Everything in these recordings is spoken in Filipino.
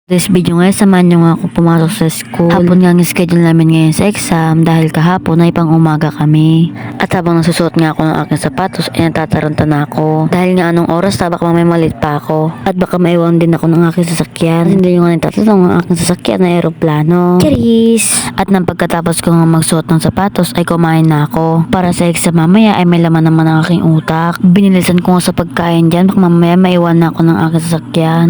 This video ngayon, samahan nyo nga ako pumasok sa school. Hapon nga ang schedule namin ngayon sa exam dahil kahapon ay pang umaga kami. At habang nasusuot nga ako ng aking sapatos ay natataranta na ako. Dahil nga anong oras baka mamay malit pa ako. At baka maiwan din ako ng aking sasakyan. At hindi nyo nga natatanong ang aking sasakyan na aeroplano. Charis! At nang pagkatapos ko nga magsuot ng sapatos ay kumain na ako. Para sa exam mamaya ay may laman naman ang aking utak. Binilisan ko nga sa pagkain dyan baka mamaya maiwan na ako ng aking sasakyan.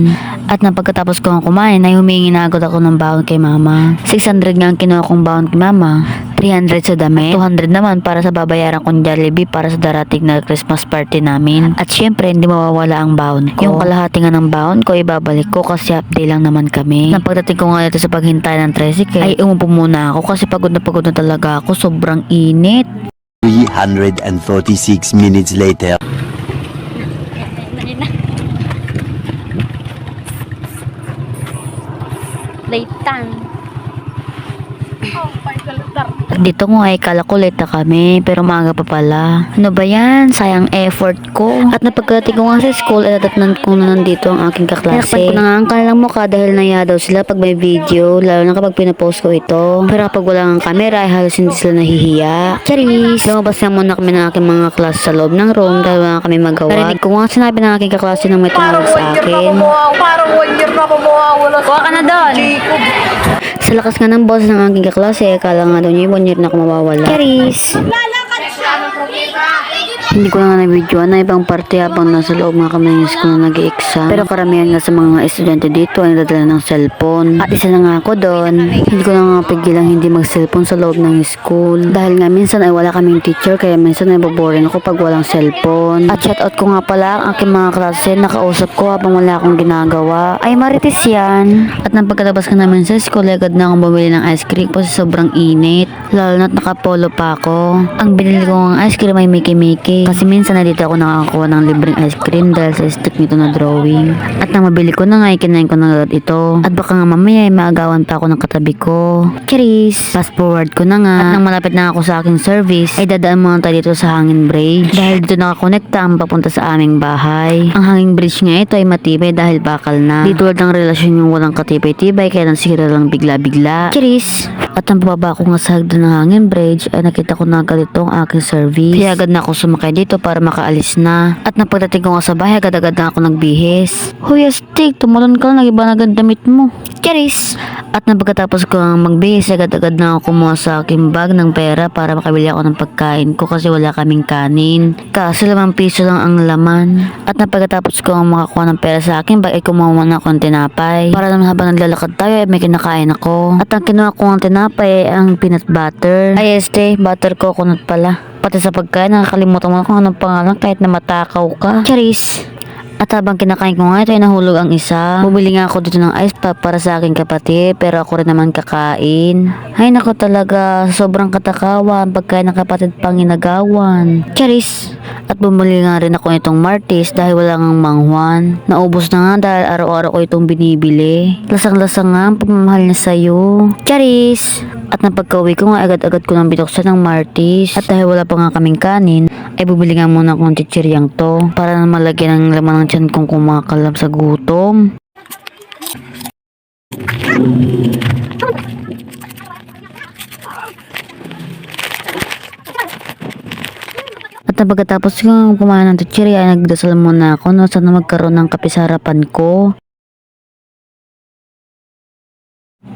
At nang pagkatapos ko nga kumain ay humingi na agad ako ng baon kay mama. 600 nga ang kinuha kong baon kay mama. 300 sa damit. 200 naman para sa babayaran kong Jollibee para sa darating na Christmas party namin. At syempre hindi mawawala ang baon ko. Yung kalahati nga ng baon ko ibabalik ko kasi half day lang naman kami. Nang pagdating ko nga dito sa paghintay ng tricycle ay umupo muna ako kasi pagod na talaga ako. Sobrang init. 346 minutes later. Laitan. Dito nga ay kala ko late na kami pero maaga pa pala. Ano ba yan? Sayang effort ko. At napagkarating ko nga sa school ay natatnan ko na nandito ang aking kaklase. Tinakpan ko na nga ang kanilang mukha dahil naya daw sila pag may video, lalo na kapag pinapost ko ito. Pero kapag wala ng camera ay halos hindi sila nahihiya. Charis! Lumabas na muna kami ng aking mga klase sa loob ng room dahil wala kami magawa. Narinig ko nga sinabi ng aking kaklase na may tumawag sa akin. Parang 1 year na kumuha. Kuha ka na doon. Sa lakas nga ng boss ng aking kaklase, akala nga daw niya 1 year na ako mawawala. Charis! Hindi ko na nga na-videoan na ibang parte habang nasa loob nga kami ng school na nag-i-exam. Pero karamihan nga sa mga estudyante dito ay nadadala ng cellphone. At isa na nga ako doon. Hindi ko na nga pigilang hindi mag-cellphone sa loob ng school. Dahil nga minsan ay wala kaming teacher kaya minsan ay boboring ako pag walang cellphone. At shoutout ko nga pala ang aking mga klase na kausap ko habang wala akong ginagawa. Ay marites yan. At nang pagkatapos ka namin sa school ay agad na akong bumili ng ice cream kasi sobrang init. Lalo na't nakapolo pa ako. Ang binili ko ng ice cream ay Mickey. Kasi minsan na dito ako nakakakuha ng libreng ice cream dahil sa stick nito na drawing. At nang mabili ko na nga, kinain ko na agad ito. At baka nga mamaya ay maagawan pa ako ng katabi ko. Charis! Fast forward ko na nga. At nang malapit na ako sa aking service, ay dadaan muna tayo dito sa hangin bridge. Dahil dito nakakonekta ang papunta sa aming bahay. Ang hangin bridge nga ito ay matibay dahil bakal na. Di tulad ng relasyon yung walang katibay-tibay kaya nasira lang bigla-bigla. Charis! At ang pababa ko nga sa hagdan ng hangin bridge ay nakita ko na agad itong aking service. Kaya agad na ako sumakay dito para makaalis na. At napagdating ko nga sa bahay, agad-agad na ako nagbihis. Hoy astig, tumalon ka na, nag-iba na agad damit mo. Charis! At napagkatapos ko nga magbihis, agad-agad na ako kumuha sa aking bag ng pera para makabili ako ng pagkain ko kasi wala kaming kanin. Kasi 5 piso lang ang laman. At napagkatapos ko nga makakuha ng pera sa aking bag ay kumuha na ako ng tinapay. Para naman habang naglalakad tayo ay may kinakain ako. At ang kinuha ko ng tinapay ay ang peanut butter. Ay butter coconut pala. Pati sa pagkain, nakakalimutan mo kung anong pangalan kahit na matakaw ka. Charis! At habang kinakain ko nga ito ay nahulog ang isa. Bumili nga ako dito ng ice pop para sa aking kapatid pero ako rin naman kakain. Ay nako talaga, sobrang katakawa ang pagkain ng kapatid pang inagawan. Charis! At bumili nga rin ako itong Martis dahil wala ngang manghuan. Naubos na nga dahil araw-araw ko itong binibili. Lasang-lasang nga ang pagmamahal niya sa'yo. Charis! At nang pagka-uwi ko nga agad-agad ko nang binuksan ng Martis. At dahil wala pa nga kaming kanin, ay bubili nga muna akong chichiryang to para na malagyan ng laman ng tiyan kong kumakalam sa gutom. At pagkatapos ko kumain ng chichirya ay nagdasal muna ako na sana magkaroon ng kape sa harapan ko.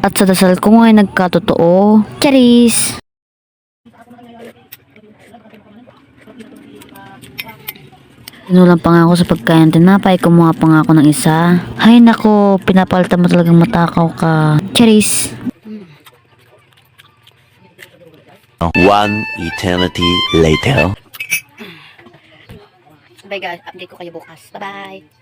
At sa dasal ko nga ay nagkatotoo. Charis! Sinulang pa nga ako sa pagkain tinapay, kumuha pa nga ako ng isa. Hay nako, pinapalta mo talagang matakaw ka. Charis! 1 eternity later. Bye guys, update ko kayo bukas. Bye-bye.